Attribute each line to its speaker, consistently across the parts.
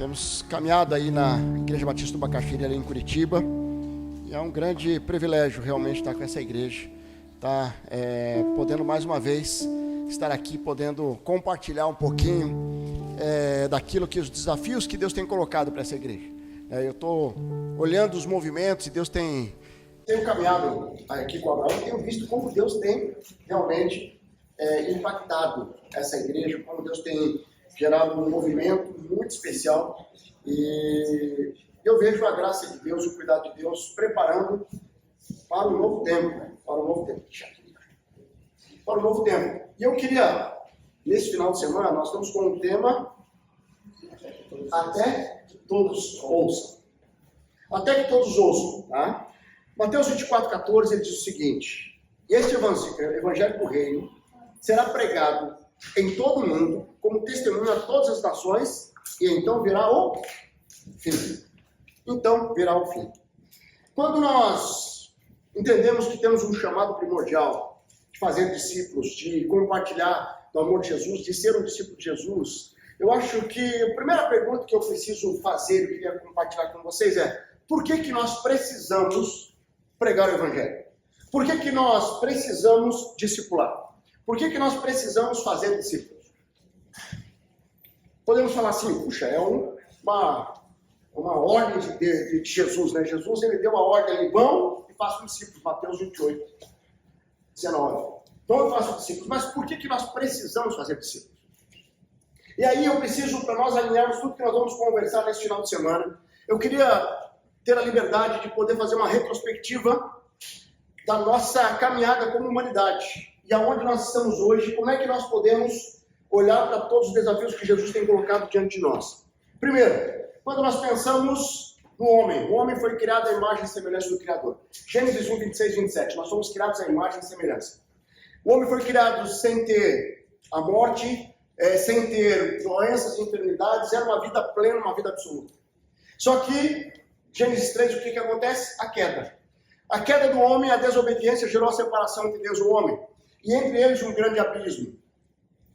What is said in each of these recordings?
Speaker 1: Temos caminhado aí na Igreja Batista do Bacaxiri, ali em Curitiba, e é um grande privilégio realmente estar com essa igreja, podendo mais uma vez estar aqui, podendo compartilhar um pouquinho daquilo que os desafios que Deus tem colocado para essa igreja. Eu estou olhando os movimentos e Deus tenho caminhado aqui com Abraão e tenho visto como Deus tem realmente impactado essa igreja, como Deus tem gerado um movimento muito especial, e eu vejo a graça de Deus, o cuidado de Deus preparando para o novo tempo, E eu queria, nesse final de semana, nós estamos com um tema até que todos ouçam. Até que todos ouçam, tá? Mateus 24:14, ele diz o seguinte: este evangelho do reino será pregado em todo o mundo como testemunho a todas as nações, e então virá o fim. Quando nós entendemos que temos um chamado primordial de fazer discípulos, de compartilhar do amor de Jesus, de ser um discípulo de Jesus, eu acho que a primeira pergunta que eu preciso fazer, eu queria compartilhar com vocês por que nós precisamos pregar o evangelho? Por que nós precisamos discipular? Por que nós precisamos fazer discípulos? Podemos falar assim, puxa, é uma ordem de Jesus, né? Jesus, ele deu a ordem ali, vão e façam discípulos, Mateus 28:19. Então eu faço discípulos, mas por que nós precisamos fazer discípulos? E aí eu preciso, para nós alinharmos tudo que nós vamos conversar nesse final de semana, eu queria ter a liberdade de poder fazer uma retrospectiva da nossa caminhada como humanidade. E aonde nós estamos hoje, como é que nós podemos olhar para todos os desafios que Jesus tem colocado diante de nós. Primeiro, quando nós pensamos no homem, o homem foi criado à imagem e semelhança do Criador. Gênesis 1:26-27, nós somos criados à imagem e semelhança. O homem foi criado sem ter a morte, sem ter doenças, enfermidades, era uma vida plena, uma vida absoluta. Só que, Gênesis 3, o que acontece? A queda. A queda do homem, a desobediência, gerou a separação entre Deus e o homem. E entre eles um grande abismo.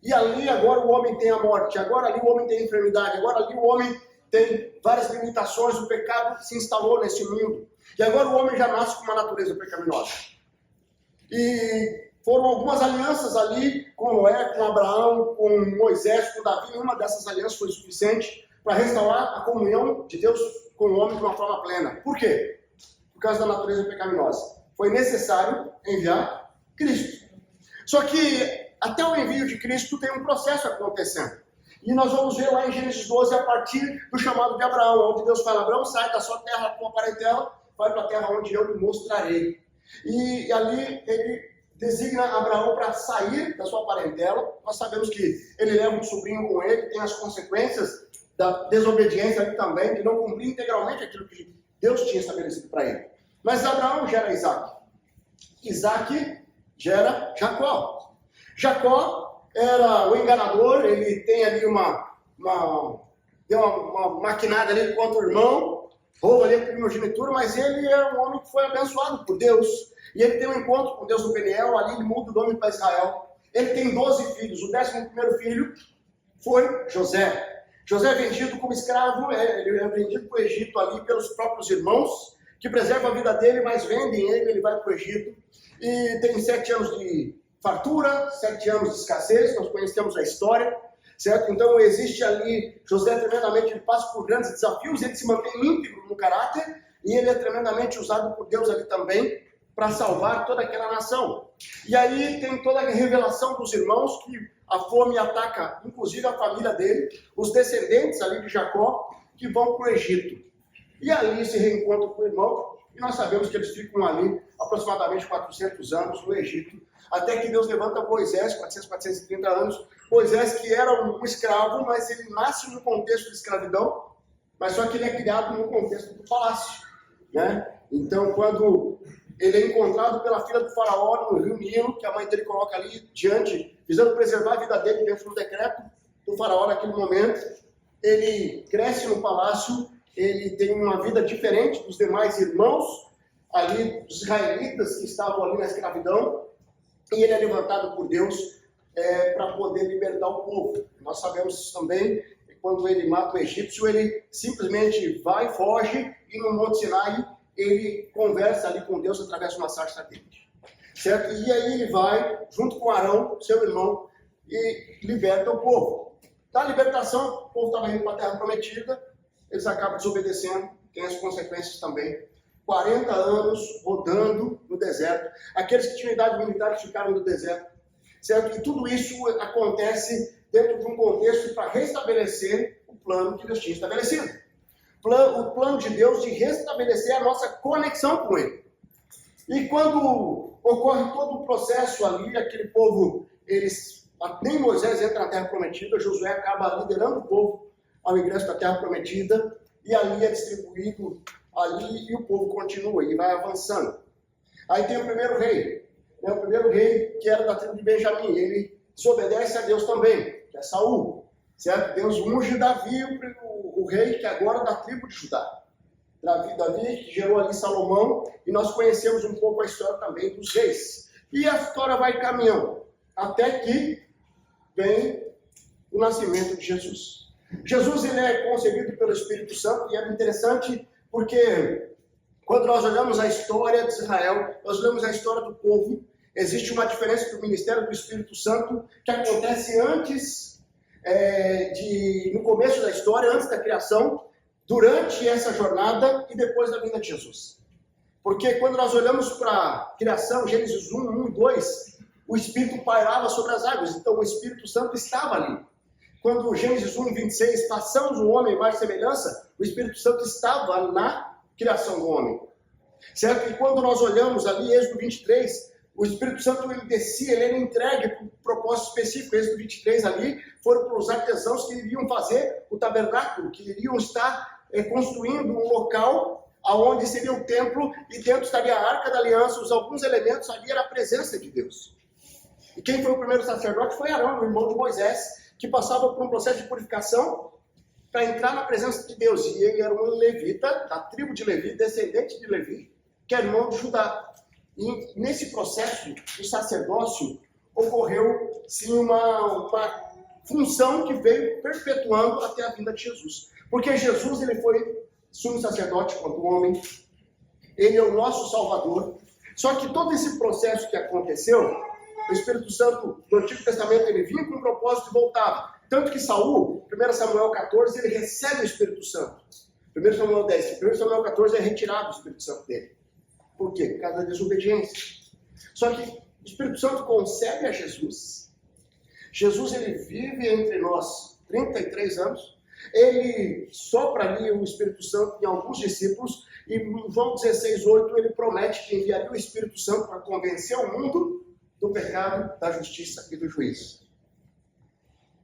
Speaker 1: E ali agora o homem tem a morte, agora ali o homem tem a enfermidade, agora ali o homem tem várias limitações, o pecado se instalou nesse mundo. E agora o homem já nasce com uma natureza pecaminosa. E foram algumas alianças ali com Noé, com Abraão, com Moisés, com Davi. Nenhuma dessas alianças foi suficiente para restaurar a comunhão de Deus com o homem de uma forma plena. Por quê? Por causa da natureza pecaminosa. Foi necessário enviar Cristo. Só que até o envio de Cristo tem um processo acontecendo. E nós vamos ver lá em Gênesis 12, a partir do chamado de Abraão, onde Deus fala: Abraão, sai da sua terra, da tua parentela, vai para a terra onde eu lhe mostrarei. E ali ele designa Abraão para sair da sua parentela. Nós sabemos que ele leva um sobrinho com ele, tem as consequências da desobediência ali também, de não cumprir integralmente aquilo que Deus tinha estabelecido para ele. Mas Abraão gera Isaac. Isaac gera Jacó. Jacó era o enganador, ele tem ali uma maquinada ali contra o irmão, rouba ali a primogenitura, mas ele é um homem que foi abençoado por Deus. E ele tem um encontro com Deus no Peniel, ali ele muda o nome para Israel. Ele tem 12 filhos, o 11º filho foi José. José é vendido como escravo, ele é vendido para o Egito ali pelos próprios irmãos, que preservam a vida dele, mas vendem ele vai para o Egito. E tem 7 anos de fartura, 7 anos de escassez, nós conhecemos a história, certo? Então existe ali, José tremendamente, ele passa por grandes desafios, ele se mantém íntegro no caráter, e ele é tremendamente usado por Deus ali também, para salvar toda aquela nação. E aí tem toda a revelação dos irmãos, que a fome ataca, inclusive, a família dele, os descendentes ali de Jacó, que vão para o Egito. E ali se reencontram com o irmão, e nós sabemos que eles ficam ali aproximadamente 400 anos no Egito, até que Deus levanta Moisés, 430 anos. Moisés, que era um escravo, mas ele nasce no contexto de escravidão, mas só que ele é criado no contexto do palácio, né? Então, quando ele é encontrado pela filha do faraó no rio Nilo, que a mãe dele coloca ali diante, visando preservar a vida dele dentro do decreto do faraó naquele momento, ele cresce no palácio, ele tem uma vida diferente dos demais irmãos, ali, dos israelitas que estavam ali na escravidão, e ele é levantado por Deus para poder libertar o povo. Nós sabemos isso também, quando ele mata o egípcio, ele simplesmente vai, foge, e no Monte Sinai ele conversa ali com Deus através de uma sarça ardente. Certo? E aí ele vai, junto com Arão, seu irmão, e liberta o povo. Da libertação, o povo estava indo para a Terra Prometida, eles acabam desobedecendo, tem as consequências também. 40 anos rodando no deserto. Aqueles que tinham idade militar ficaram no deserto. Certo? E tudo isso acontece dentro de um contexto para restabelecer o plano que Deus tinha estabelecido. O plano de Deus de restabelecer a nossa conexão com Ele. E quando ocorre todo o processo ali, aquele povo, nem Moisés entra na Terra Prometida, Josué acaba liderando o povo ao ingresso da Terra Prometida, e ali é distribuído ali, e o povo continua, e vai avançando. Aí tem o primeiro rei, né? O primeiro rei que era da tribo de Benjamim, ele desobedece a Deus também, que é Saul, certo? Deus unge Davi, o rei que agora é da tribo de Judá. Davi que gerou ali Salomão, e nós conhecemos um pouco a história também dos reis. E a história vai caminhando, até que vem o nascimento de Jesus. Jesus ele é concebido pelo Espírito Santo, e é interessante porque quando nós olhamos a história de Israel, nós olhamos a história do povo, existe uma diferença do ministério do Espírito Santo que acontece antes, no começo da história, antes da criação, durante essa jornada e depois da vinda de Jesus. Porque quando nós olhamos para a criação, Gênesis 1 e 2, o Espírito pairava sobre as águas, então o Espírito Santo estava ali. Quando Gênesis 1, 26, passamos o homem mais semelhança, o Espírito Santo estava na criação do homem. Certo? E quando nós olhamos ali, Êxodo 23, o Espírito Santo ele descia, ele era entregue para um propósito específico. Êxodo 23 ali foram para os artesãos que iriam fazer o tabernáculo, que iriam estar construindo um local aonde seria o templo, e dentro estaria a Arca da Aliança, alguns elementos ali era a presença de Deus. E quem foi o primeiro sacerdote foi Arão, o irmão de Moisés, que passava por um processo de purificação para entrar na presença de Deus. E ele era um levita, da tribo de Levi, descendente de Levi, que é irmão de Judá. E nesse processo do sacerdócio ocorreu sim uma função que veio perpetuando até a vinda de Jesus. Porque Jesus ele foi sumo sacerdote quanto homem, ele é o nosso Salvador. Só que todo esse processo que aconteceu, o Espírito Santo do Antigo Testamento ele vinha com um propósito e voltava. Tanto que Saul, 1 Samuel 14, ele recebe o Espírito Santo. 1 Samuel 10, 1 Samuel 14 é retirado o Espírito Santo dele. Por quê? Por causa da desobediência. Só que o Espírito Santo concebe a Jesus. Jesus ele vive entre nós 33 anos. Ele sopra ali o Espírito Santo em alguns discípulos. E em João 16:8 ele promete que enviaria o Espírito Santo para convencer o mundo do pecado, da justiça e do juízo.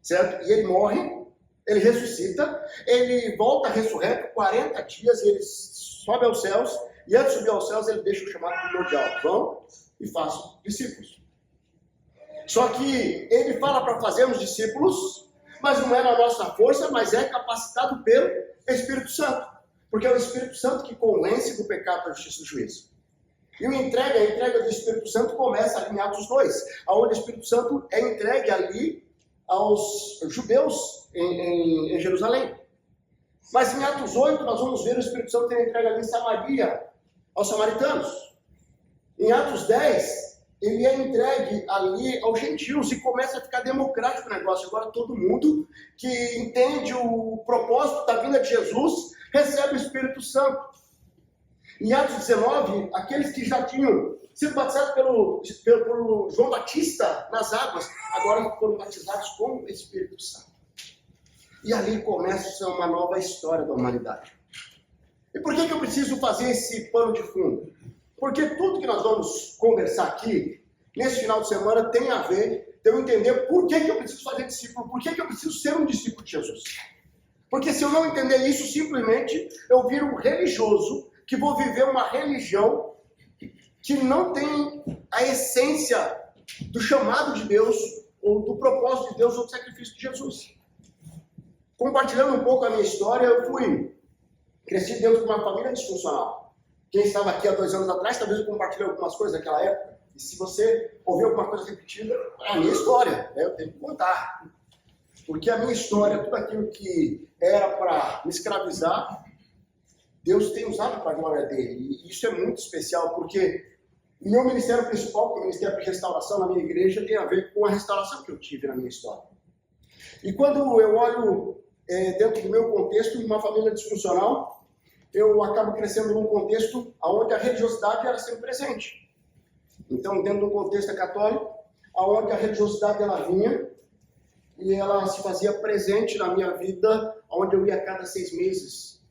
Speaker 1: Certo? E ele morre, ele ressuscita, ele volta ressurreto 40 dias, e ele sobe aos céus, e antes de subir aos céus ele deixa o chamado primordial: vão e façam discípulos. Só que ele fala para fazermos discípulos, mas não é na nossa força, mas é capacitado pelo Espírito Santo, porque é o Espírito Santo que convence do pecado, da justiça e do juízo. E a entrega do Espírito Santo começa ali em Atos 2, onde o Espírito Santo é entregue ali aos judeus em Jerusalém. Mas em Atos 8 nós vamos ver o Espírito Santo sendo entregue ali em Samaria, aos samaritanos. Em Atos 10, ele é entregue ali aos gentios e começa a ficar democrático o negócio. Agora todo mundo que entende o propósito da vinda de Jesus recebe o Espírito Santo. Em Atos 19, aqueles que já tinham sido batizados pelo João Batista nas águas, agora foram batizados com o Espírito Santo. E ali começa uma nova história da humanidade. E por que eu preciso fazer esse pano de fundo? Porque tudo que nós vamos conversar aqui, nesse final de semana, tem a ver de eu entender por que eu preciso fazer discípulo, por que eu preciso ser um discípulo de Jesus. Porque se eu não entender isso, simplesmente eu viro um religioso, que vou viver uma religião que não tem a essência do chamado de Deus, ou do propósito de Deus, ou do sacrifício de Jesus. Compartilhando um pouco a minha história, eu cresci dentro de uma família disfuncional. Quem estava aqui há 2 anos atrás, talvez eu compartilhe algumas coisas daquela época. E se você ouvir alguma coisa repetida, é a minha história, né? Eu tenho que contar. Porque a minha história, tudo aquilo que era para me escravizar, Deus tem usado para a glória dele. E isso é muito especial, porque o meu ministério principal, que é o Ministério de Restauração na minha igreja, tem a ver com a restauração que eu tive na minha história. E quando eu olho dentro do meu contexto, de uma família disfuncional, eu acabo crescendo num contexto onde a religiosidade era sempre presente. Então, dentro do contexto católico, onde a religiosidade ela vinha e ela se fazia presente na minha vida, onde eu ia a cada 6 meses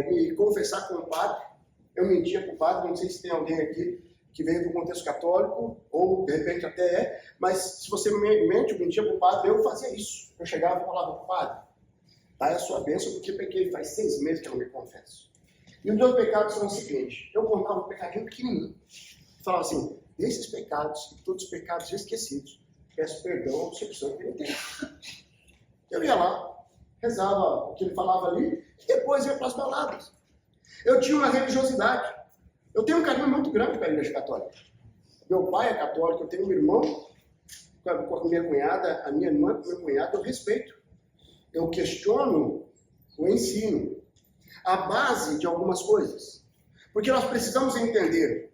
Speaker 1: me confessar com o padre. Eu mentia com o padre, não sei se tem alguém aqui que veio do contexto católico, ou de repente até mas se você mente ou mentia com o padre, eu fazia isso. Eu chegava e falava para o padre, dá a sua bênção, porque pequei faz 6 meses que eu não me confesso. E os meus pecados são o seguinte, eu contava um pecadinho pequenininho, e falava assim, desses pecados, e todos os pecados esquecidos, peço perdão, absolvição e penitência. Eu ia lá, rezava o que ele falava ali, e depois ia para as baladas. Eu tinha uma religiosidade. Eu tenho um carinho muito grande pela Igreja Católica. Meu pai é católico, eu tenho um irmão com a minha cunhada, a minha irmã com a minha cunhada, eu respeito. Eu questiono o ensino, a base de algumas coisas. Porque nós precisamos entender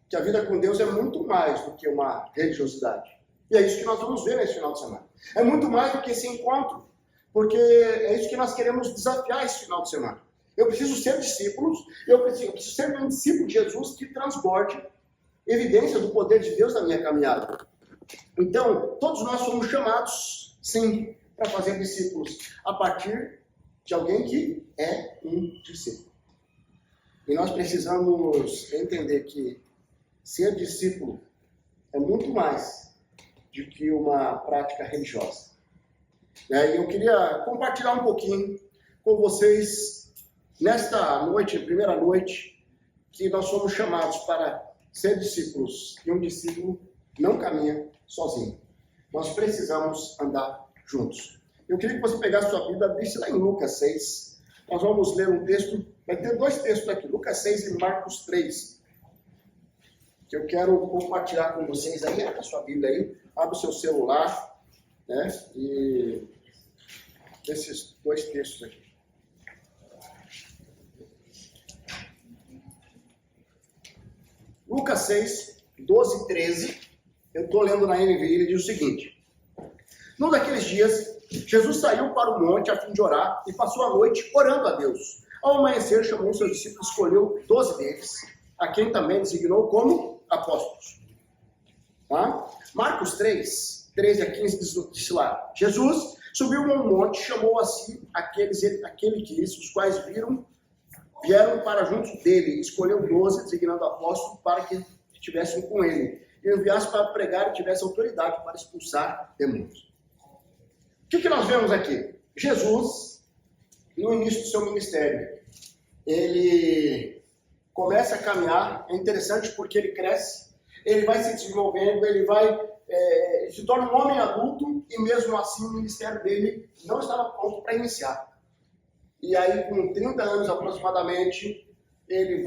Speaker 1: que a vida com Deus é muito mais do que uma religiosidade. E é isso que nós vamos ver nesse final de semana. É muito mais do que esse encontro. Porque é isso que nós queremos desafiar esse final de semana. Eu preciso ser discípulos, eu preciso ser um discípulo de Jesus que transborde evidência do poder de Deus na minha caminhada. Então, todos nós somos chamados, sim, para fazer discípulos a partir de alguém que é um discípulo. E nós precisamos entender que ser discípulo é muito mais do que uma prática religiosa. E eu queria compartilhar um pouquinho com vocês nesta noite, primeira noite, que nós somos chamados para ser discípulos. E um discípulo não caminha sozinho. Nós precisamos andar juntos. Eu queria que você pegasse sua Bíblia e abrisse lá em Lucas 6. Nós vamos ler um texto, vai ter 2 textos aqui, Lucas 6 e Marcos 3. Que eu quero compartilhar com vocês aí, abre a sua Bíblia aí, abre o seu celular, né? E esses 2 textos aqui. Lucas 6, 12 e 13, eu estou lendo na NVI, ele diz o seguinte: num daqueles dias, Jesus saiu para o monte a fim de orar e passou a noite orando a Deus. Ao amanhecer, chamou seus discípulos e escolheu 12 deles, a quem também designou como apóstolos. Tá? Marcos 3, 13 a 15 diz lá: Jesus subiu a um monte, chamou a si aquele que os quais vieram para junto dele, escolheu 12, designando apóstolos para que estivessem com ele, e enviasse para pregar e tivesse autoridade para expulsar demônios. O que nós vemos aqui? Jesus, no início do seu ministério, ele começa a caminhar, é interessante porque ele cresce, ele vai se desenvolvendo, ele se torna um homem adulto, e mesmo assim o ministério dele não estava pronto para iniciar. E aí, com 30 anos aproximadamente, ele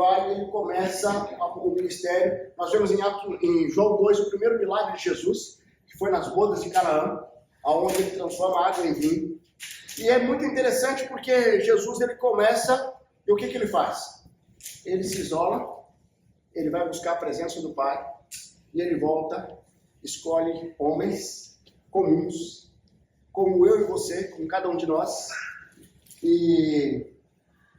Speaker 1: começa o ministério. Nós vemos em João 2 o primeiro milagre de Jesus, que foi nas bodas de Canaã, onde ele transforma água em vinho. E é muito interessante porque Jesus ele começa, e o que ele faz? Ele se isola, ele vai buscar a presença do Pai, e ele volta, escolhe homens comuns, como eu e você, como cada um de nós, e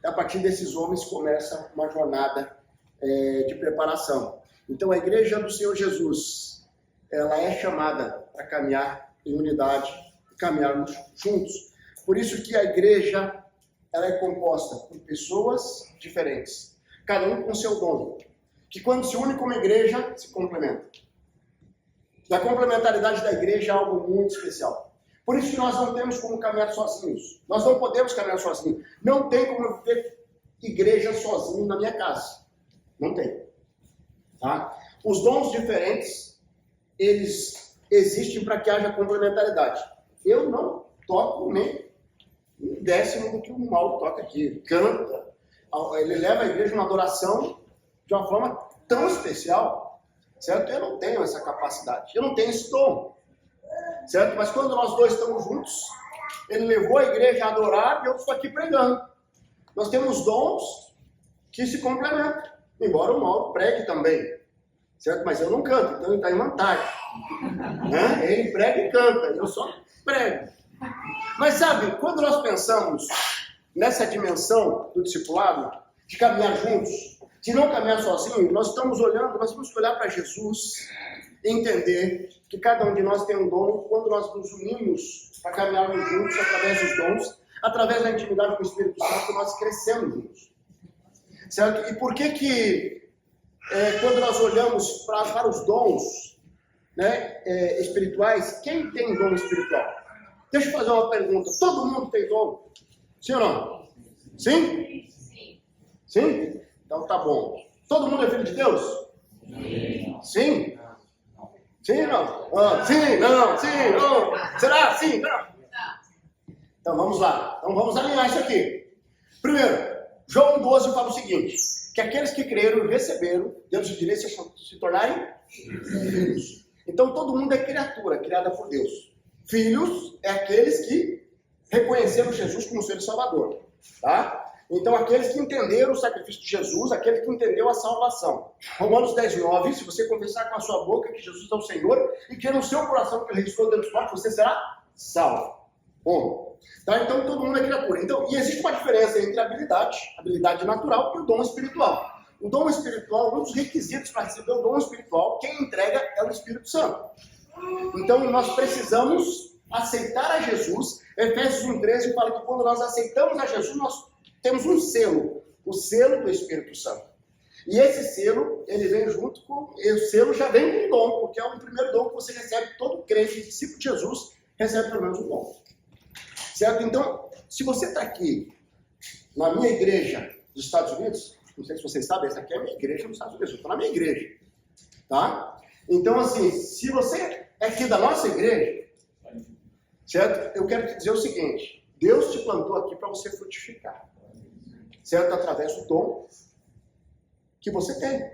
Speaker 1: a partir desses homens começa uma jornada de preparação. Então a igreja do Senhor Jesus, ela é chamada para caminhar em unidade, caminharmos juntos. Por isso que a igreja ela é composta por pessoas diferentes, cada um com seu dom, que quando se une como igreja, se complementa. A complementaridade da igreja é algo muito especial. Por isso que nós não temos como caminhar sozinhos. Nós não podemos caminhar sozinhos. Não tem como eu ter igreja sozinho na minha casa. Não tem. Tá? Os dons diferentes, eles existem para que haja complementaridade. Eu não toco nem um décimo do que o Mauro toca aqui. Ele canta. Ele leva a igreja uma adoração de uma forma tão especial. Certo? Eu não tenho essa capacidade. Eu não tenho esse dom. certo? Mas quando nós dois estamos juntos, ele levou a igreja a adorar e eu estou aqui pregando. Nós temos dons que se complementam, embora o Mauro pregue também, certo? Mas eu não canto, então ele está em vantagem. Né? Ele prega e canta, eu só prego. Mas sabe, quando nós pensamos nessa dimensão do discipulado, de caminhar juntos, de não caminhar sozinho, nós estamos olhando, nós temos que olhar para Jesus e entender que cada um de nós tem um dom. Quando nós nos unimos para caminharmos juntos através dos dons, através da intimidade com o Espírito Santo, nós crescemos juntos. Certo? E por que quando nós olhamos para os dons, né, espirituais, quem tem dom espiritual? Deixa eu fazer uma pergunta. Todo mundo tem dom? Sim ou não? Sim? Sim? Então tá bom. Todo mundo é filho de Deus? Sim? Sim ou não? Sim, não, sim, não. Será? Sim, não. Então vamos lá. Então vamos alinhar isso aqui. Primeiro, João 12 fala o seguinte: que aqueles que creram e receberam, Deus lhes direito se tornarem filhos. Então todo mundo é criatura, criada por Deus. Filhos é aqueles que reconheceram Jesus como Senhor e Salvador. Tá? Então aqueles que entenderam o sacrifício de Jesus, aquele que entendeu a salvação. Romanos 10:9, se você confessar com a sua boca que Jesus é o Senhor e que no seu coração que ele ressuscitou dentre os mortos, você será salvo. Bom, tá? Então todo mundo é criatura. Então, e existe uma diferença entre a habilidade natural e o dom espiritual. O dom espiritual, um dos requisitos para receber o dom espiritual, quem entrega é o Espírito Santo. Então nós precisamos aceitar a Jesus. Efésios 1:13 fala que quando nós aceitamos a Jesus, nós temos um selo, o selo do Espírito Santo. E esse selo, ele vem junto com, o selo já vem com o dom, porque é o primeiro dom que você recebe, todo crente, discípulo de Jesus, recebe pelo menos um dom. Certo? Então, se você está aqui, na minha igreja dos Estados Unidos, não sei se vocês sabem, essa aqui é a minha igreja nos Estados Unidos, eu estou na minha igreja. Tá? Então, assim, se você é aqui da nossa igreja, certo? Eu quero te dizer o seguinte: Deus te plantou aqui para você frutificar. Certo? Através do dom que você tem.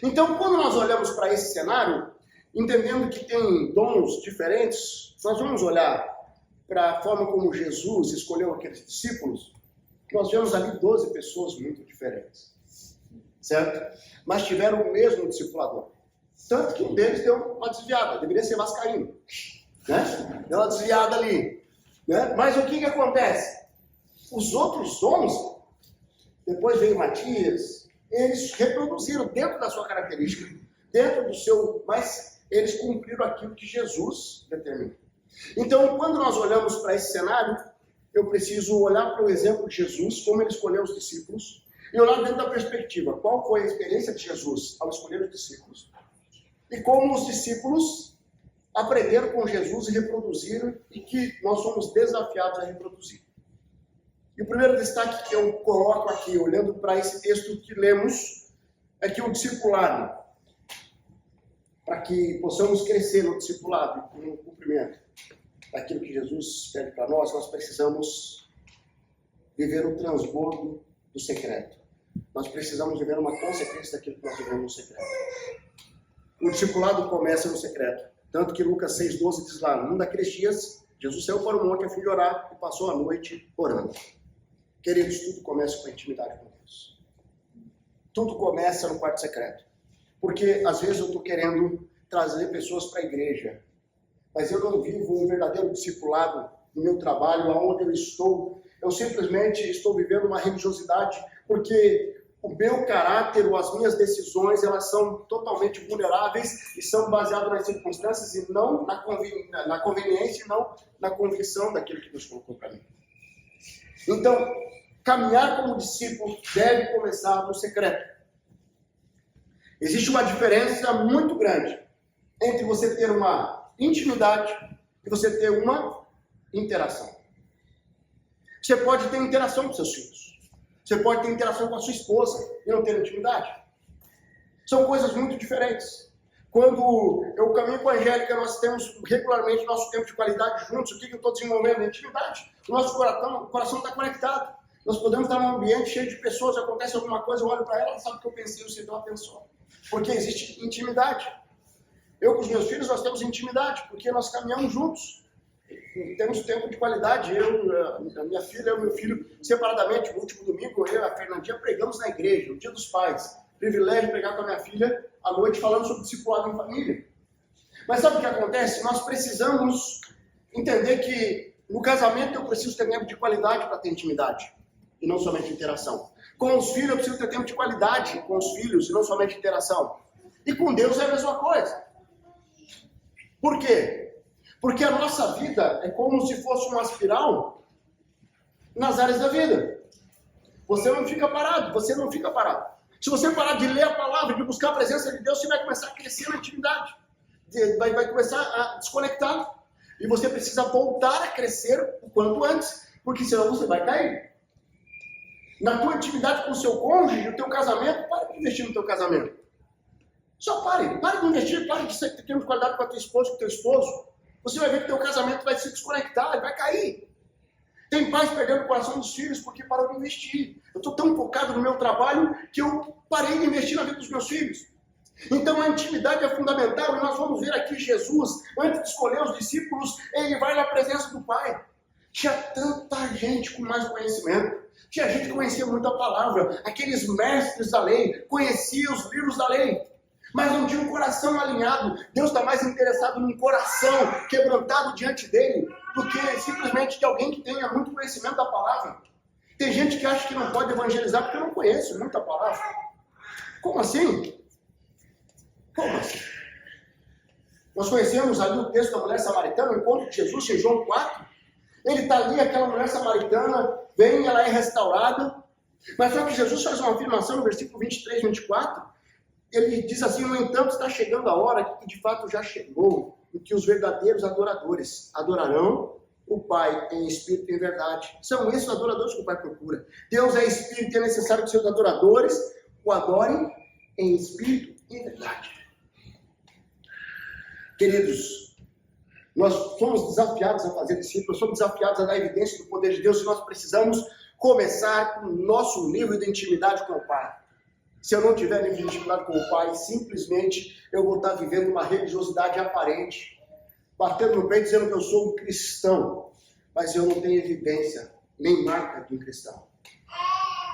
Speaker 1: Então, quando nós olhamos para esse cenário, entendendo que tem dons diferentes, nós vamos olhar para a forma como Jesus escolheu aqueles discípulos. Nós vemos ali 12 pessoas muito diferentes. Certo? Mas tiveram o mesmo discipulador. Tanto que um deles deu uma desviada, deveria ser vascaíno. Né? Deu uma desviada ali. Né? Mas o que acontece? Os outros 11, depois veio Matias, eles reproduziram dentro da sua característica, dentro do seu, mas eles cumpriram aquilo que Jesus determinou. Então, quando nós olhamos para esse cenário, eu preciso olhar para o exemplo de Jesus, como ele escolheu os discípulos, e olhar dentro da perspectiva, qual foi a experiência de Jesus ao escolher os discípulos, e como os discípulos aprenderam com Jesus e reproduziram, e que nós somos desafiados a reproduzir. E o primeiro destaque que eu coloco aqui, olhando para esse texto que lemos, é que o discipulado, para que possamos crescer no discipulado e no cumprimento daquilo que Jesus pede para nós, nós precisamos viver o transbordo do secreto. Nós precisamos viver uma consequência daquilo que nós vivemos no secreto. O discipulado começa no secreto. Tanto que Lucas 6:12 diz lá: num daqueles dias, Jesus saiu para o monte a fim de orar e passou a noite orando. Queridos, tudo começa com a intimidade com Deus. Tudo começa no quarto secreto. Porque às vezes eu estou querendo trazer pessoas para a igreja, mas eu não vivo um verdadeiro discipulado no meu trabalho, aonde eu estou. Eu simplesmente estou vivendo uma religiosidade, porque o meu caráter ou as minhas decisões, elas são totalmente vulneráveis e são baseadas nas circunstâncias e não na conveniência e não na convicção daquilo que Deus colocou para mim. Então, caminhar como discípulo deve começar no secreto. Existe uma diferença muito grande entre você ter uma intimidade e você ter uma interação. Você pode ter interação com seus filhos. Você pode ter interação com a sua esposa e não ter intimidade. São coisas muito diferentes. Quando eu caminho com a Angélica, nós temos regularmente nosso tempo de qualidade juntos. O que eu estou desenvolvendo? Intimidade. O nosso coração está conectado. Nós podemos estar num ambiente cheio de pessoas, acontece alguma coisa, eu olho para ela, ela sabe o que eu pensei, você deu atenção. Porque existe intimidade. Eu com os meus filhos, nós temos intimidade, porque nós caminhamos juntos. Temos tempo de qualidade. A minha filha e o meu filho, separadamente, no último domingo, eu e a Fernandinha pregamos na igreja, no Dia dos Pais. Privilégio de pregar com a minha filha à noite falando sobre discipulado em família. Mas sabe o que acontece? Nós precisamos entender que no casamento eu preciso ter tempo de qualidade para ter intimidade, e não somente interação. Com os filhos eu preciso ter tempo de qualidade com os filhos, e não somente interação. E com Deus é a mesma coisa. Por quê? Porque a nossa vida é como se fosse uma espiral nas áreas da vida. Você não fica parado, você não fica parado. Se você parar de ler a palavra, de buscar a presença de Deus, você vai começar a crescer na intimidade. Vai começar a desconectar. E você precisa voltar a crescer o quanto antes, porque senão você vai cair. Na tua intimidade com o seu cônjuge, no teu casamento, para de investir no teu casamento. Só pare de investir, pare de ter tempo de qualidade com a tua esposa, com o teu esposo. Você vai ver que teu casamento vai se desconectar, vai cair. Tem pais perdendo o coração dos filhos porque parou de investir. Eu estou tão focado no meu trabalho que eu parei de investir na vida dos meus filhos. Então a intimidade é fundamental e nós vamos ver aqui Jesus, antes de escolher os discípulos, ele vai na presença do Pai. Tinha tanta gente com mais conhecimento. Tinha gente que conhecia muito a palavra. Aqueles mestres da lei, conheciam os livros da lei. Mas não tinha um coração alinhado. Deus está mais interessado num coração quebrantado diante dele do que simplesmente de alguém que tenha muito conhecimento da palavra. Tem gente que acha que não pode evangelizar porque não conhece muita palavra. Como assim? Como assim? Nós conhecemos ali o texto da mulher samaritana, o encontro de Jesus em João 4. Ele está ali, aquela mulher samaritana, vem, ela é restaurada. Mas só que Jesus faz uma afirmação no versículo 23, 24. Ele diz assim: no entanto, está chegando a hora que de fato já chegou, em que os verdadeiros adoradores adorarão o Pai em espírito e em verdade. São esses adoradores que o Pai procura. Deus é espírito e é necessário que seus adoradores o adorem em espírito e em verdade. Queridos, nós somos desafiados a fazer discípulos, somos desafiados a dar evidência do poder de Deus, e nós precisamos começar com o nosso nível de intimidade com o Pai. Se eu não tiver nível de intimidade com o Pai, simplesmente eu vou estar vivendo uma religiosidade aparente, batendo no peito dizendo que eu sou um cristão, mas eu não tenho evidência, nem marca de um cristão.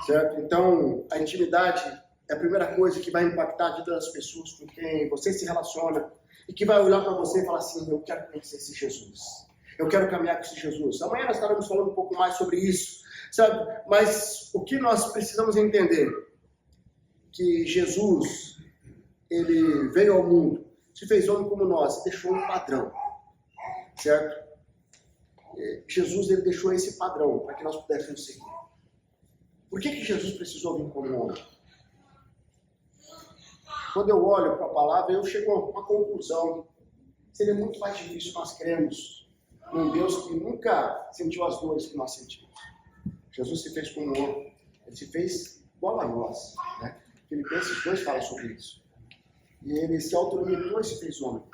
Speaker 1: Certo? Então, a intimidade é a primeira coisa que vai impactar a vida das pessoas com quem você se relaciona e que vai olhar para você e falar assim: eu quero conhecer esse Jesus. Eu quero caminhar com esse Jesus. Amanhã nós estaremos falando um pouco mais sobre isso, sabe? Mas o que nós precisamos entender? Que Jesus, ele veio ao mundo, se fez homem como nós, deixou um padrão, certo? Jesus, ele deixou esse padrão para que nós pudéssemos seguir. Por que Jesus precisou vir como homem? Quando eu olho para a palavra, eu chego a uma conclusão. Seria muito mais difícil nós crermos num Deus que nunca sentiu as dores que nós sentimos. Jesus se fez como homem, ele se fez igual a nós, né? Filipenses 2 fala sobre isso. E ele se autolimitou e se fez homem.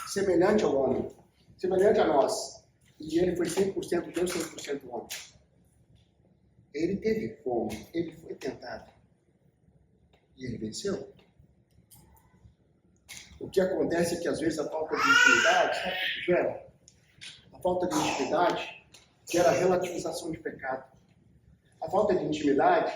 Speaker 1: Semelhante ao homem. Semelhante a nós. E ele foi 100% Deus, 100% homem. Ele teve fome. Ele foi tentado. E ele venceu. O que acontece é que às vezes a falta de intimidade, sabe o que gera? A falta de intimidade gera relativização de pecado. A falta de intimidade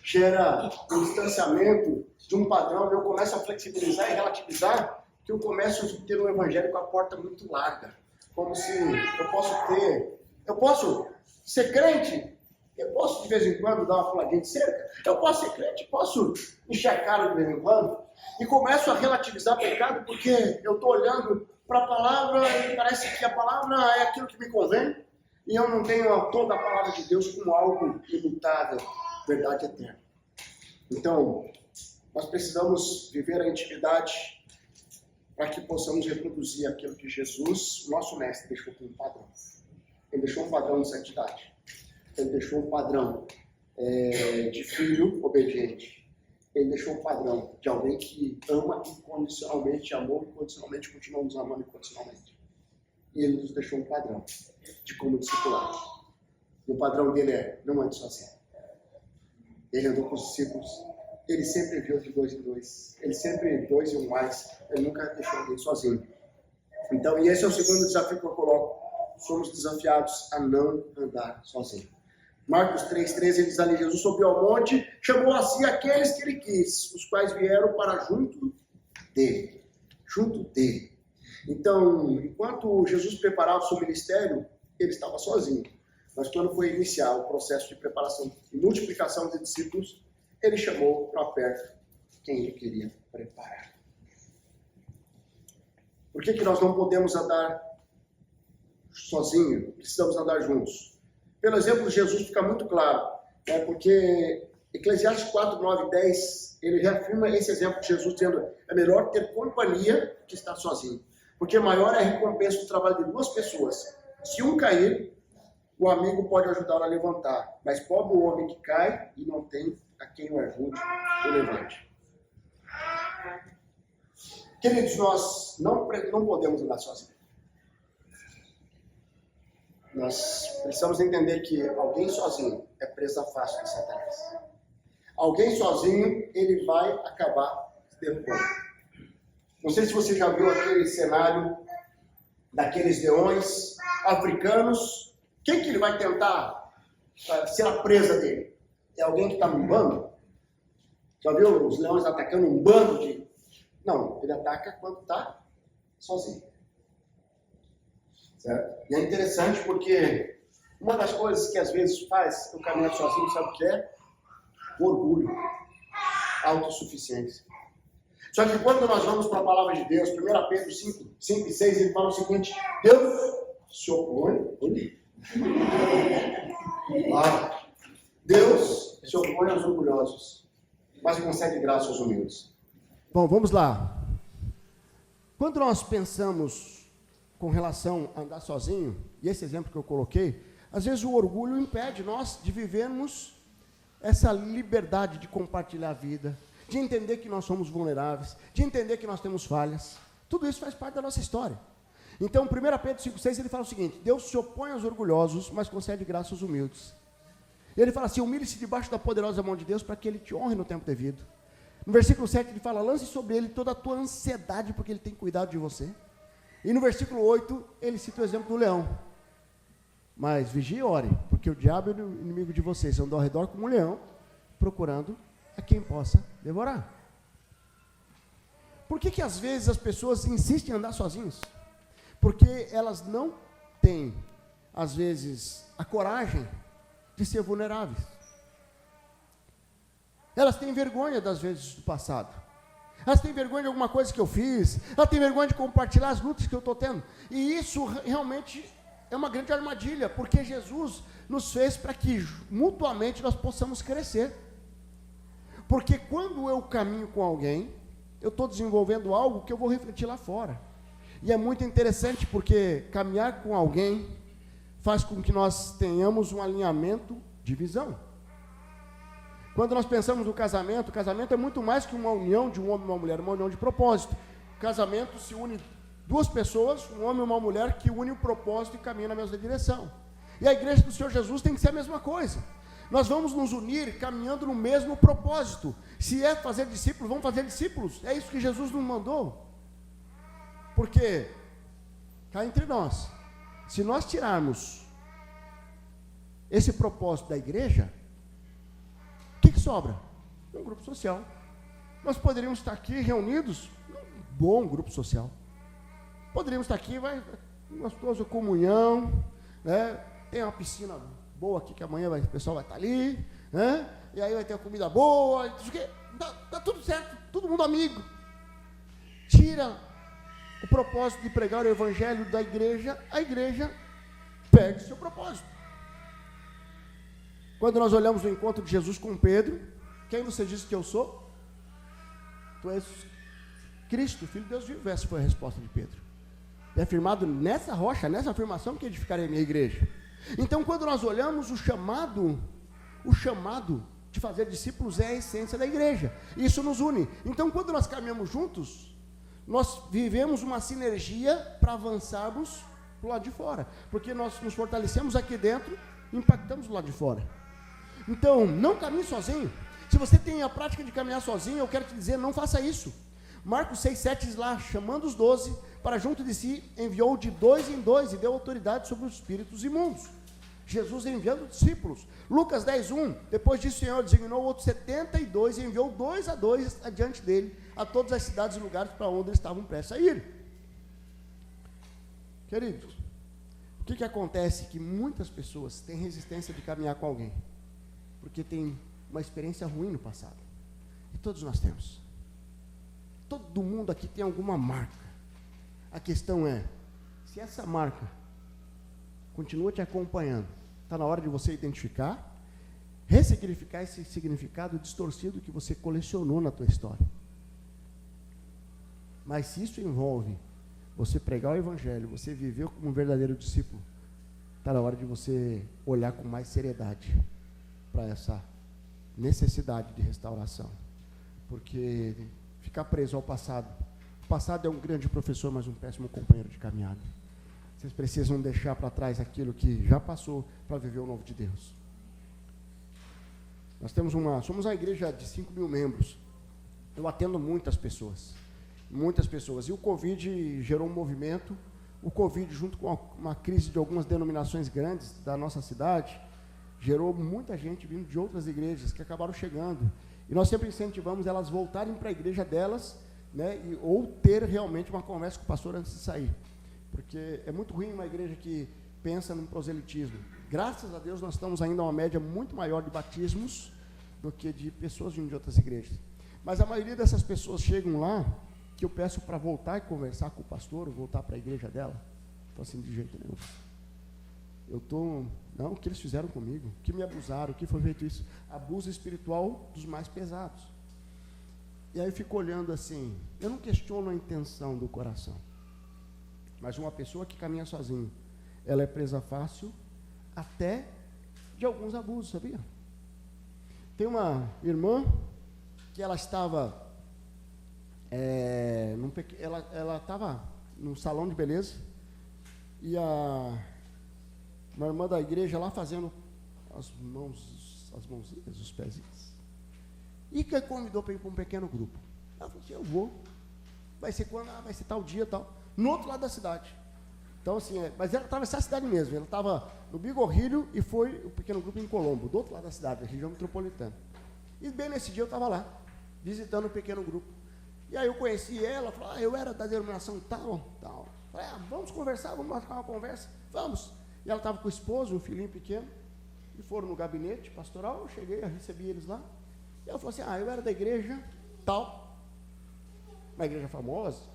Speaker 1: gera um distanciamento de um padrão. Eu começo a flexibilizar e relativizar, que eu começo a ter um evangelho com a porta muito larga. Como se eu posso ser crente, eu posso de vez em quando dar uma puladinha de cerca, eu posso ser crente, posso encher a cara de vez em quando, e começo a relativizar pecado porque eu estou olhando para a palavra e parece que a palavra é aquilo que me convém, e eu não tenho toda a palavra de Deus como algo imutável, verdade eterna. Então, nós precisamos viver a intimidade para que possamos reproduzir aquilo que Jesus, nosso mestre, deixou como padrão. Ele deixou um padrão de santidade. Ele deixou um padrão de filho obediente. Ele deixou um padrão de alguém que ama incondicionalmente, amou incondicionalmente, continua nos amando incondicionalmente. E ele nos deixou um padrão de como discipular. E o padrão dele não ande sozinho. Ele andou com os discípulos ele sempre viu de 2 em 2. Ele sempre 2 e 1 mais. Ele nunca deixou alguém sozinho. Então, e esse é o segundo desafio que eu coloco. Somos desafiados a não andar sozinho. Marcos 3,13 diz ali, Jesus subiu ao monte, chamou a si aqueles que ele quis, os quais vieram para junto dele. Junto dele. Então, enquanto Jesus preparava o seu ministério, ele estava sozinho. Mas quando foi iniciar o processo de preparação e multiplicação de discípulos, ele chamou para perto quem ele queria preparar. Por que nós não podemos andar sozinhos? Precisamos andar juntos. Pelo exemplo de Jesus fica muito claro, porque Eclesiastes 4, 9 e 10, ele reafirma esse exemplo de Jesus, dizendo, é melhor ter companhia que estar sozinho. Porque maior é a recompensa do trabalho de 2 pessoas. Se um cair, o amigo pode ajudá-lo a levantar, mas pobre o homem que cai e não tem a quem o ajude o levante. Queridos, nós não podemos andar sozinhos. Nós precisamos entender que alguém sozinho é presa fácil de Satanás. Alguém sozinho, ele vai acabar derrubando. Não sei se você já viu aquele cenário daqueles leões africanos. Quem que ele vai tentar ser a presa dele? É alguém que está num bando? Já viu os leões atacando um bando de... Não, ele ataca quando está sozinho. Certo? E é interessante porque uma das coisas que às vezes faz eu caminhar sozinho, sabe o que é? O orgulho, a autossuficiência. Só que quando nós vamos para a palavra de Deus, 1 Pedro 5 e 6, ele fala o seguinte, Deus se opõe, Deus se opõe aos orgulhosos, mas concede graça aos humildes. Bom, vamos lá. Quando nós pensamos com relação a andar sozinho, e esse exemplo que eu coloquei, às vezes o orgulho impede nós de vivermos essa liberdade de compartilhar a vida, de entender que nós somos vulneráveis, de entender que nós temos falhas. Tudo isso faz parte da nossa história. Então, 1 Pedro 5,6, ele fala o seguinte, Deus se opõe aos orgulhosos, mas concede graça aos humildes. Ele fala assim, humilhe-se debaixo da poderosa mão de Deus, para que ele te honre no tempo devido. No versículo 7, ele fala, lance sobre ele toda a tua ansiedade, porque ele tem cuidado de você. E no versículo 8, ele cita o exemplo do leão. Mas vigie e ore, porque o diabo é o inimigo de vocês, andam ao redor como um leão, procurando a quem possa devorar. Por que às vezes as pessoas insistem em andar sozinhos? Porque elas não têm, às vezes, a coragem de ser vulneráveis. Elas têm vergonha, das vezes, do passado. Elas têm vergonha de alguma coisa que eu fiz. Elas têm vergonha de compartilhar as lutas que eu estou tendo. E isso realmente é uma grande armadilha, porque Jesus nos fez para que mutuamente nós possamos crescer. Porque quando eu caminho com alguém, eu estou desenvolvendo algo que eu vou refletir lá fora. E é muito interessante porque caminhar com alguém faz com que nós tenhamos um alinhamento de visão. Quando nós pensamos no casamento, o casamento é muito mais que uma união de um homem e uma mulher, uma união de propósito. O casamento se une 2 pessoas, um homem e uma mulher, que unem o propósito e caminham na mesma direção. E a igreja do Senhor Jesus tem que ser a mesma coisa. Nós vamos nos unir caminhando no mesmo propósito. Se é fazer discípulos, vamos fazer discípulos. É isso que Jesus nos mandou. Porque, cá entre nós, se nós tirarmos esse propósito da igreja, o que sobra? Um grupo social. Nós poderíamos estar aqui reunidos num bom grupo social. Poderíamos estar aqui, vai uma gostosa comunhão, né? Tem uma piscina boa aqui que amanhã o pessoal vai estar ali, né? E aí vai ter uma comida boa, dá tudo certo, todo mundo amigo. Tira o propósito de pregar o evangelho da igreja, a igreja perde seu propósito. Quando nós olhamos o encontro de Jesus com Pedro, quem você disse que eu sou? Tu és Cristo, Filho de Deus vivo. Essa foi a resposta de Pedro. É afirmado nessa rocha, nessa afirmação que edificarei a minha igreja. Então, quando nós olhamos o chamado de fazer discípulos é a essência da igreja. Isso nos une. Então, quando nós caminhamos juntos, nós vivemos uma sinergia para avançarmos para o lado de fora. Porque nós nos fortalecemos aqui dentro, impactamos do lado de fora. Então, não caminhe sozinho. Se você tem a prática de caminhar sozinho, eu quero te dizer, não faça isso. Marcos 6,7 diz lá, chamando os 12, para junto de si, enviou de 2 em 2 e deu autoridade sobre os espíritos imundos. Jesus enviando discípulos. Lucas 10,1, depois disso o Senhor designou outros 72 e enviou 2 a 2 adiante dele, a todas as cidades e lugares para onde eles estavam prestes a ir. Queridos, o que acontece? Que muitas pessoas têm resistência de caminhar com alguém, porque tem uma experiência ruim no passado. E todos nós temos. Todo mundo aqui tem alguma marca. A questão é, se essa marca continua te acompanhando, está na hora de você identificar, ressignificar esse significado distorcido que você colecionou na tua história. Mas se isso envolve você pregar o evangelho, você viver como um verdadeiro discípulo, está na hora de você olhar com mais seriedade para essa necessidade de restauração. Porque ficar preso ao passado, o passado é um grande professor, mas um péssimo companheiro de caminhada. Vocês precisam deixar para trás aquilo que já passou para viver o novo de Deus. Nós somos uma igreja de 5.000 membros. Eu atendo muitas pessoas. E o Covid gerou um movimento. O Covid, junto com uma crise de algumas denominações grandes da nossa cidade, gerou muita gente vindo de outras igrejas que acabaram chegando. E nós sempre incentivamos elas voltarem para a igreja delas, né, ou ter realmente uma conversa com o pastor antes de sair. Porque é muito ruim uma igreja que pensa num proselitismo. Graças a Deus nós estamos ainda a uma média muito maior de batismos do que de pessoas vindo de outras igrejas. Mas a maioria dessas pessoas chegam lá, que eu peço para voltar e conversar com o pastor, ou voltar para a igreja dela. Estou assim, de jeito nenhum. Não, o que eles fizeram comigo, o que me abusaram, o que foi feito isso. Abuso espiritual dos mais pesados. E aí eu fico olhando assim, eu não questiono a intenção do coração. Mas uma pessoa que caminha sozinha, ela é presa fácil até de alguns abusos, sabia? Tem uma irmã que ela estava, ela estava num salão de beleza e uma irmã da igreja lá fazendo as mãozinhas, os pezinhos. E que convidou para ir para um pequeno grupo. Ela falou assim, eu vou. Vai ser quando? Vai ser tal dia, tal. No outro lado da cidade. Então, assim, mas ela estava nessa cidade mesmo. Ela estava no Bigorrilho e foi o pequeno grupo em Colombo, do outro lado da cidade, da região metropolitana. E bem nesse dia eu estava lá, visitando o pequeno grupo. E aí eu conheci ela, falei, eu era da denominação tal. Falei, vamos conversar, vamos marcar uma conversa. Vamos. E ela estava com o esposo, um filhinho pequeno, e foram no gabinete pastoral. Eu cheguei, eu recebi eles lá. E ela falou assim, eu era da igreja tal, uma igreja famosa.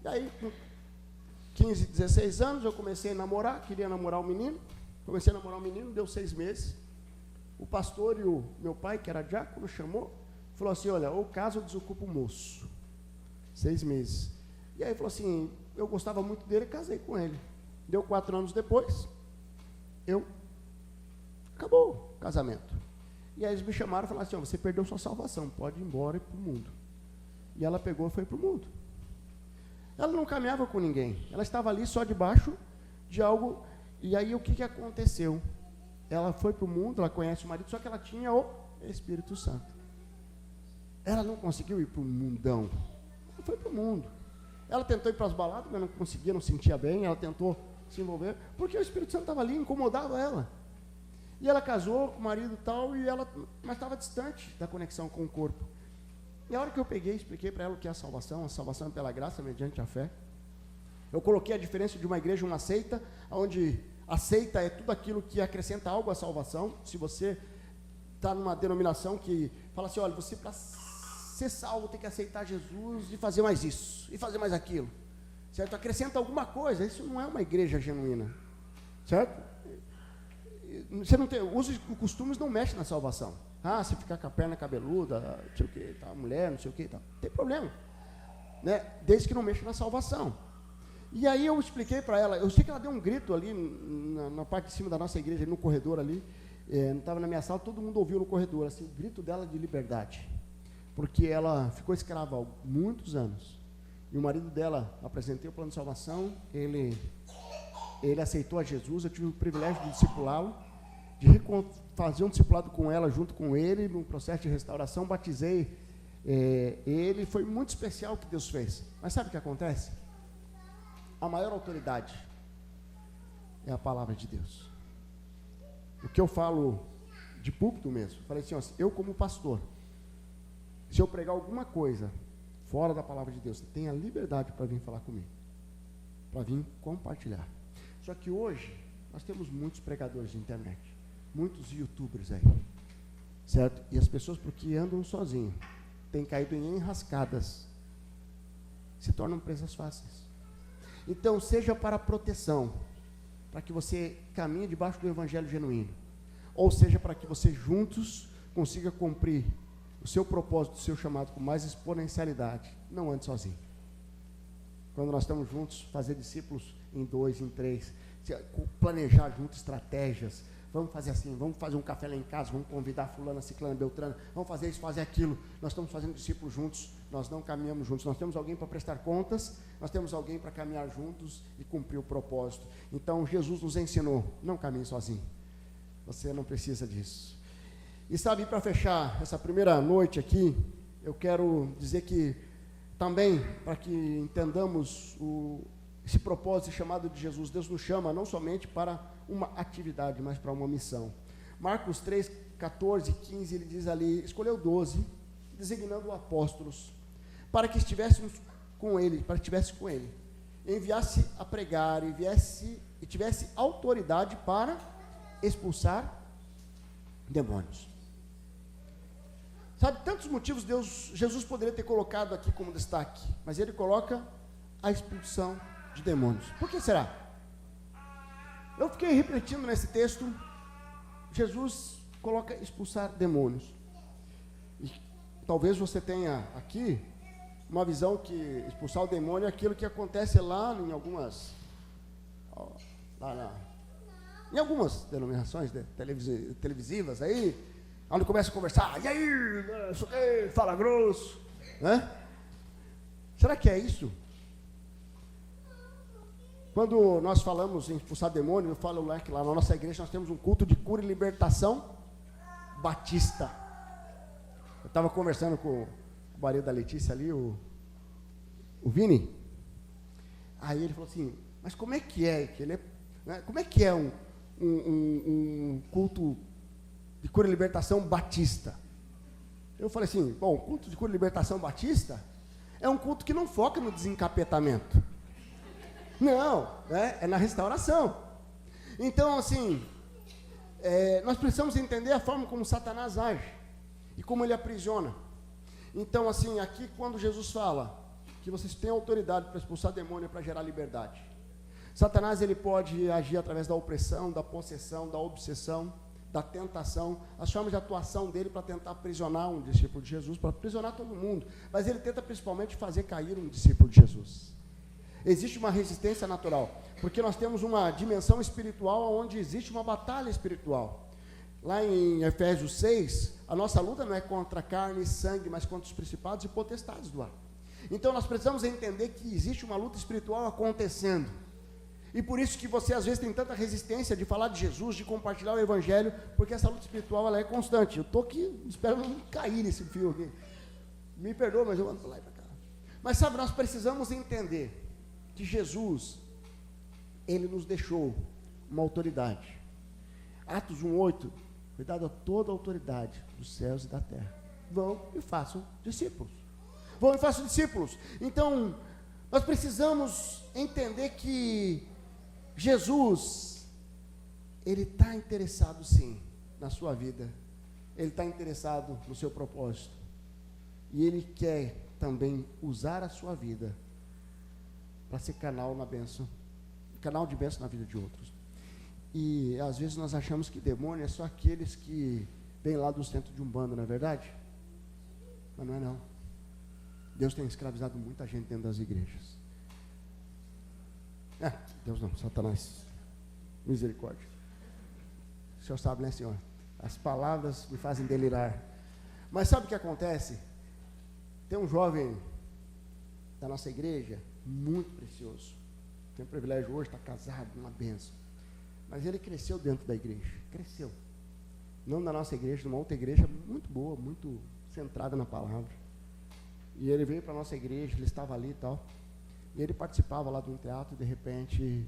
Speaker 1: E aí, com 15, 16 anos, eu comecei a namorar, queria namorar o menino. Comecei a namorar o menino, deu 6 meses. O pastor e o meu pai, que era diácono, chamou, falou assim, olha, ou caso eu desocupo o moço. 6 meses. E aí falou assim, eu gostava muito dele e casei com ele. Deu 4 anos depois, acabou o casamento. E aí eles me chamaram e falaram assim, você perdeu sua salvação, pode ir embora e ir para o mundo. E ela pegou e foi para o mundo. Ela não caminhava com ninguém, ela estava ali só debaixo de algo. E aí o que aconteceu? Ela foi para o mundo, ela conhece o marido, só que ela tinha o Espírito Santo. Ela não conseguiu ir para o mundão, ela foi para o mundo. Ela tentou ir para as baladas, mas não conseguia, não sentia bem, ela tentou se envolver, porque o Espírito Santo estava ali, incomodava ela. E ela casou com o marido e tal, mas estava distante da conexão com o corpo. E a hora que eu peguei, expliquei para ela o que é a salvação é pela graça, mediante a fé. Eu coloquei a diferença de uma igreja e uma seita, onde a seita é tudo aquilo que acrescenta algo à salvação. Se você está numa denominação que fala assim, olha, você para ser salvo tem que aceitar Jesus e fazer mais isso, e fazer mais aquilo, certo? Acrescenta alguma coisa, isso não é uma igreja genuína, certo? Você não tem, usos e costumes não mexem na salvação. Se ficar com a perna cabeluda, não sei o que, tá, mulher, não sei o que, tá, não tem problema, né? Desde que não mexa na salvação. E aí eu expliquei para ela, eu sei que ela deu um grito ali na parte de cima da nossa igreja, no corredor ali, não estava na minha sala, todo mundo ouviu no corredor, assim, o grito dela de liberdade, porque ela ficou escrava há muitos anos, e o marido dela, apresentei o plano de salvação, ele aceitou a Jesus, eu tive o privilégio de discipulá-lo, de fazer um discipulado com ela, junto com ele, num processo de restauração, batizei ele, foi muito especial o que Deus fez. Mas sabe o que acontece? A maior autoridade é a palavra de Deus. O que eu falo de púlpito mesmo, falei assim, ó, eu como pastor, se eu pregar alguma coisa fora da palavra de Deus, tenha liberdade para vir falar comigo, para vir compartilhar. Só que hoje, nós temos muitos pregadores de internet, muitos youtubers aí, certo? E as pessoas, porque andam sozinhos, têm caído em enrascadas, se tornam presas fáceis. Então, seja para proteção, para que você caminhe debaixo do evangelho genuíno, ou seja, para que você juntos consiga cumprir o seu propósito, o seu chamado com mais exponencialidade. Não ande sozinho. Quando nós estamos juntos, fazer discípulos em 2, em 3, planejar juntos estratégias. Vamos fazer assim, vamos fazer um café lá em casa, vamos convidar fulana, ciclana, beltrana, vamos fazer isso, fazer aquilo. Nós estamos fazendo discípulos juntos, nós não caminhamos juntos. Nós temos alguém para prestar contas, nós temos alguém para caminhar juntos e cumprir o propósito. Então, Jesus nos ensinou, não caminhe sozinho. Você não precisa disso. E sabe, para fechar essa primeira noite aqui, eu quero dizer que também, para que entendamos esse propósito chamado de Jesus, Deus nos chama não somente para uma atividade, mas para uma missão. Marcos 3, 14, 15, ele diz ali, escolheu 12, designando apóstolos, para que estivéssemos com ele, enviasse a pregar, e tivesse autoridade para expulsar demônios. Sabe, tantos motivos Jesus poderia ter colocado aqui como destaque, mas ele coloca a expulsão de demônios. Por que será? Eu fiquei refletindo nesse texto. Jesus coloca expulsar demônios. E talvez você tenha aqui uma visão que expulsar o demônio é aquilo que acontece lá em algumas denominações televisivas aí, onde começa a conversar, e aí, fala grosso, né? Será que é isso? Quando nós falamos em expulsar demônio, eu falo lá que lá na nossa igreja nós temos um culto de cura e libertação batista. Eu estava conversando com o marido da Letícia ali, o Vini. Aí ele falou assim, mas como é que é? Como é que é um culto de cura e libertação batista? Eu falei assim, bom, o culto de cura e libertação batista é um culto que não foca no desencapetamento. Não, é na restauração. Então, assim, nós precisamos entender a forma como Satanás age e como ele aprisiona. Então, assim, aqui quando Jesus fala que vocês têm autoridade para expulsar demônio para gerar liberdade, Satanás ele pode agir através da opressão, da possessão, da obsessão, da tentação, as formas de atuação dele para tentar aprisionar um discípulo de Jesus, para aprisionar todo mundo, mas ele tenta principalmente fazer cair um discípulo de Jesus. Existe uma resistência natural, porque nós temos uma dimensão espiritual onde existe uma batalha espiritual. Lá em Efésios 6, a nossa luta não é contra carne e sangue, mas contra os principados e potestades do ar. Então nós precisamos entender que existe uma luta espiritual acontecendo. E por isso que você às vezes tem tanta resistência de falar de Jesus, de compartilhar o evangelho, porque essa luta espiritual ela é constante. Eu estou aqui, espero não cair nesse fio aqui. Me perdoa, mas eu ando para lá e para cá. Mas sabe, nós precisamos entender que Jesus, ele nos deixou uma autoridade. Atos 1:8, foi dado a toda a autoridade dos céus e da terra. Vão e façam discípulos. Vão e façam discípulos. Então, nós precisamos entender que Jesus, ele está interessado sim na sua vida. Ele está interessado no seu propósito. E ele quer também usar a sua vida para ser canal na bênção, canal de bênção na vida de outros. E às vezes nós achamos que demônio é só aqueles que vêm lá do centro de Umbanda, não é verdade? Mas não é não. Deus tem escravizado muita gente dentro das igrejas. Deus não, Satanás. Misericórdia. O senhor sabe, né, senhor? As palavras me fazem delirar. Mas sabe o que acontece? Tem um jovem da nossa igreja, muito precioso. Tem o privilégio hoje, está casado, uma bênção. Mas ele cresceu dentro da igreja, cresceu. Não na nossa igreja, numa outra igreja muito boa, muito centrada na palavra. E ele veio para a nossa igreja, ele estava ali e tal. E ele participava lá de um teatro, e de repente,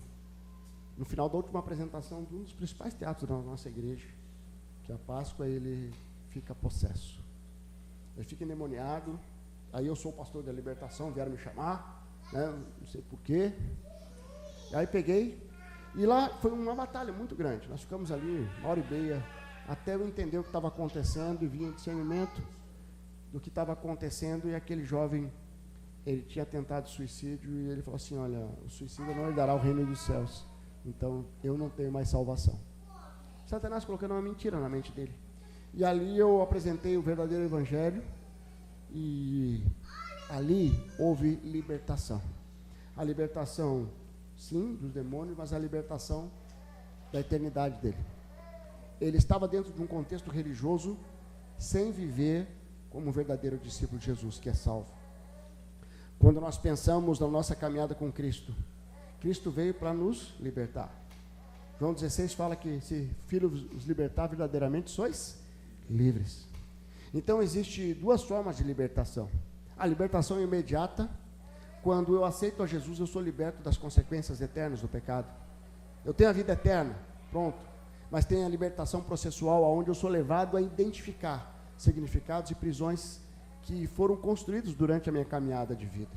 Speaker 1: no final da última apresentação de um dos principais teatros da nossa igreja, que é a Páscoa, ele fica possesso. Ele fica endemoniado. Aí eu sou o pastor da libertação, vieram me chamar, né, não sei porquê. E aí peguei, e lá foi uma batalha muito grande. Nós ficamos ali 1h30, até eu entender o que estava acontecendo, e vinha discernimento do que estava acontecendo, e aquele jovem, ele tinha tentado suicídio, e ele falou assim, olha, o suicida não herdará o reino dos céus, então eu não tenho mais salvação. Satanás colocando uma mentira na mente dele. E ali eu apresentei o verdadeiro evangelho, e ali houve libertação. A libertação, sim, dos demônios, mas a libertação da eternidade dele. Ele estava dentro de um contexto religioso, sem viver como um verdadeiro discípulo de Jesus, que é salvo. Quando nós pensamos na nossa caminhada com Cristo, Cristo veio para nos libertar. João 16 fala que se Filho os libertar, verdadeiramente sois livres. Então existe duas formas de libertação. A libertação imediata, quando eu aceito a Jesus, eu sou liberto das consequências eternas do pecado. Eu tenho a vida eterna, pronto. Mas tem a libertação processual, onde eu sou levado a identificar significados e prisões que foram construídos durante a minha caminhada de vida.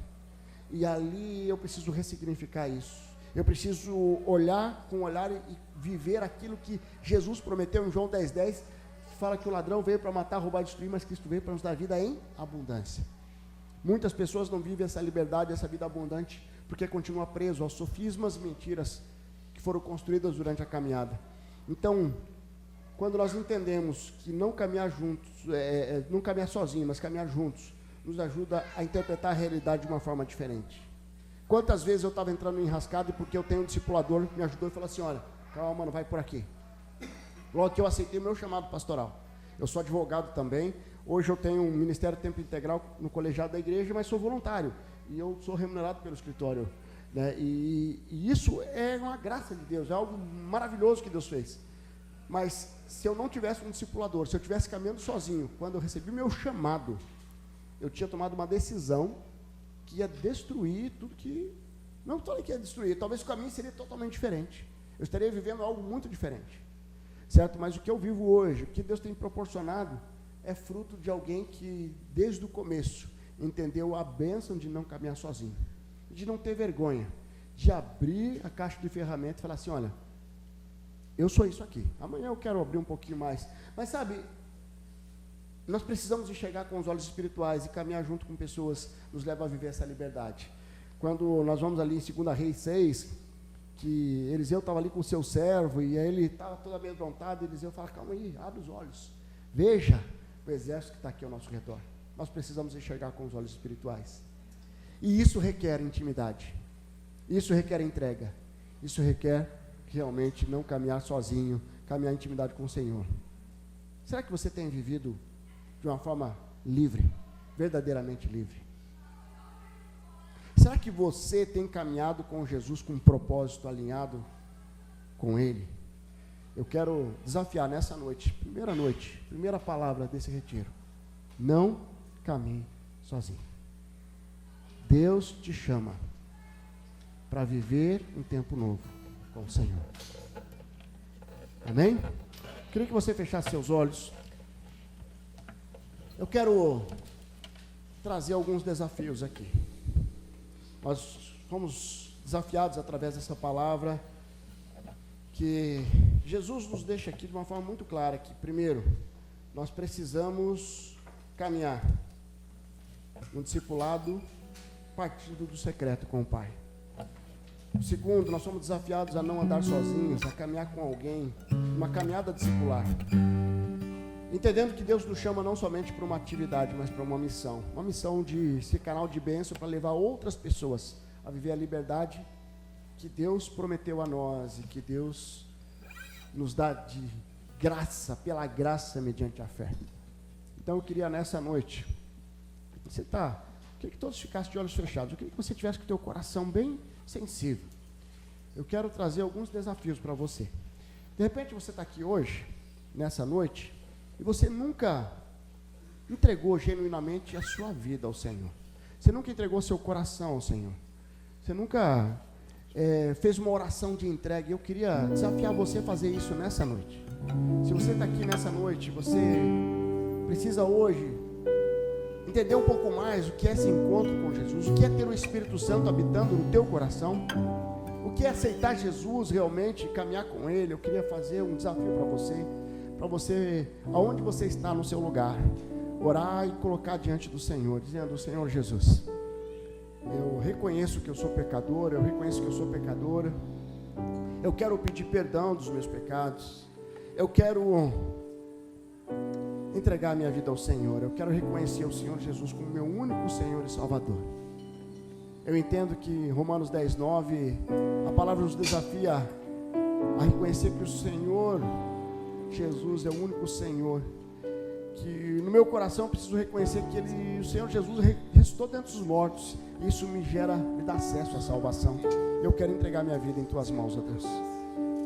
Speaker 1: E ali eu preciso ressignificar isso. Eu preciso olhar com olhar e viver aquilo que Jesus prometeu em João 10:10, que fala que o ladrão veio para matar, roubar e destruir, mas Cristo veio para nos dar vida em abundância. Muitas pessoas não vivem essa liberdade, essa vida abundante, porque continuam presos aos sofismas e mentiras que foram construídas durante a caminhada. Então, quando nós entendemos que não caminhar juntos, não caminhar sozinho, mas caminhar juntos, nos ajuda a interpretar a realidade de uma forma diferente. Quantas vezes eu estava entrando em enrascada, e porque eu tenho um discipulador que me ajudou e falou assim, olha, calma, não vai por aqui. Logo que eu aceitei o meu chamado pastoral. Eu sou advogado também, hoje eu tenho um ministério de tempo integral no colegiado da igreja, mas sou voluntário, e eu sou remunerado pelo escritório, né? E isso é uma graça de Deus, é algo maravilhoso que Deus fez. Mas se eu não tivesse um discipulador, se eu estivesse caminhando sozinho, quando eu recebi o meu chamado, eu tinha tomado uma decisão que ia destruir tudo que... Não falei que ia destruir, talvez o caminho seria totalmente diferente. Eu estaria vivendo algo muito diferente. Certo? Mas o que eu vivo hoje, o que Deus tem proporcionado, é fruto de alguém que, desde o começo, entendeu a bênção de não caminhar sozinho, de não ter vergonha, de abrir a caixa de ferramentas e falar assim, olha, eu sou isso aqui, amanhã eu quero abrir um pouquinho mais. Mas sabe, nós precisamos enxergar com os olhos espirituais e caminhar junto com pessoas, nos leva a viver essa liberdade. Quando nós vamos ali em 2 Reis 6, que Eliseu estava ali com o seu servo, e aí ele estava todo amedrontado, e Eliseu fala, calma aí, abre os olhos, veja o exército que está aqui ao nosso redor. Nós precisamos enxergar com os olhos espirituais. E isso requer intimidade, isso requer entrega, isso requer realmente não caminhar sozinho, caminhar em intimidade com o Senhor. Será que você tem vivido de uma forma livre, verdadeiramente livre? Será que você tem caminhado com Jesus com um propósito alinhado com Ele? Eu quero desafiar nessa noite, primeira palavra desse retiro: não caminhe sozinho. Deus te chama para viver um tempo novo com o Senhor. Amém? Queria que você fechasse seus olhos. Eu quero trazer alguns desafios aqui. Nós fomos desafiados através dessa palavra, que Jesus nos deixa aqui de uma forma muito clara, que primeiro, nós precisamos caminhar um discipulado partindo do secreto com o Pai. Segundo, nós somos desafiados a não andar sozinhos, a caminhar com alguém, uma caminhada discipular. Entendendo que Deus nos chama não somente para uma atividade, mas para uma missão de ser canal de bênção para levar outras pessoas a viver a liberdade que Deus prometeu a nós e que Deus nos dá de graça, pela graça mediante a fé. Então eu queria nessa noite, queria que todos ficassem de olhos fechados, eu queria que você tivesse com o teu coração bem sensível. Eu quero trazer alguns desafios para você. De repente você está aqui hoje, nessa noite, e você nunca entregou genuinamente a sua vida ao Senhor. Você nunca entregou seu coração ao Senhor. Você nunca fez uma oração de entrega. Eu queria desafiar você a fazer isso nessa noite. Se você está aqui nessa noite, você precisa hoje entender um pouco mais o que é esse encontro com Jesus, o que é ter o Espírito Santo habitando no teu coração, o que é aceitar Jesus realmente e caminhar com Ele. Eu queria fazer um desafio para você, aonde você está no seu lugar, orar e colocar diante do Senhor, dizendo: Senhor Jesus, eu reconheço que eu sou pecador, eu reconheço que eu sou pecadora, eu quero pedir perdão dos meus pecados, eu quero entregar a minha vida ao Senhor, eu quero reconhecer o Senhor Jesus como meu único Senhor e Salvador. Eu entendo que Romanos 10:9, a palavra nos desafia a reconhecer que o Senhor Jesus é o único Senhor, que no meu coração eu preciso reconhecer que o Senhor Jesus ressuscitou dentre os mortos. Isso me dá acesso à salvação. Eu quero entregar minha vida em tuas mãos, ó Deus.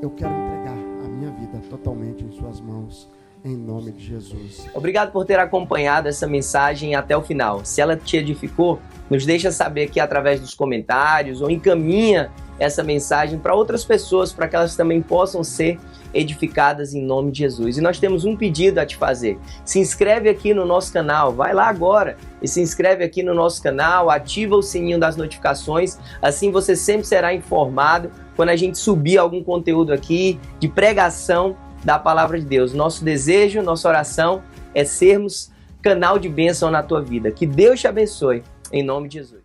Speaker 1: Eu quero entregar a minha vida totalmente em suas mãos, em nome de Jesus.
Speaker 2: Obrigado por ter acompanhado essa mensagem até o final. Se ela te edificou, nos deixa saber aqui através dos comentários, ou encaminha essa mensagem para outras pessoas, para que elas também possam ser edificadas em nome de Jesus. E nós temos um pedido a te fazer: se inscreve aqui no nosso canal, vai lá agora e se inscreve aqui no nosso canal, ativa o sininho das notificações, assim você sempre será informado quando a gente subir algum conteúdo aqui de pregação da palavra de Deus. Nosso desejo, nossa oração é sermos canal de bênção na tua vida. Que Deus te abençoe, em nome de Jesus.